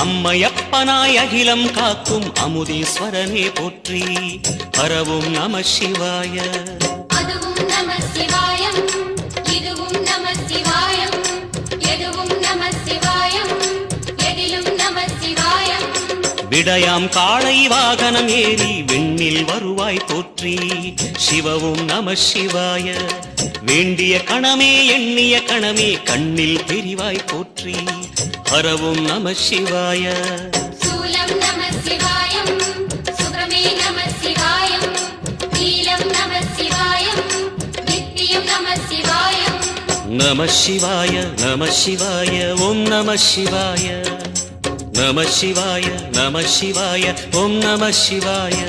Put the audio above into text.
அம்மையப்பனாய் அகிலம் காக்கும் அமுதீஸ்வரனே போற்றி. பரவும் நம சிவாய. அதுவும் நம சிவாயம், இதுவும் நம சிவாயம், எதுவும் நம சிவாயம், எதிலும் நம சிவாயம். விடயாம் காளை வாகனம் ஏறி விண்ணில் வருவாய் போற்றி. சிவவும் நம சிவாய. வேண்டிய கணமே எண்ணிய கணமே கண்ணில் தெரிவாய் போற்றி. ஹரவும் நம சிவாய. சூலம் நம சிவாயம், சுப்ரமே நம சிவாயம், நீலம் நம சிவாயம், நித்தியம் நம சிவாயம். நம சிவாய நம சிவாய ஓம் நம சிவாய. நம சிவாய நம சிவாய ஓம் நம சிவாய.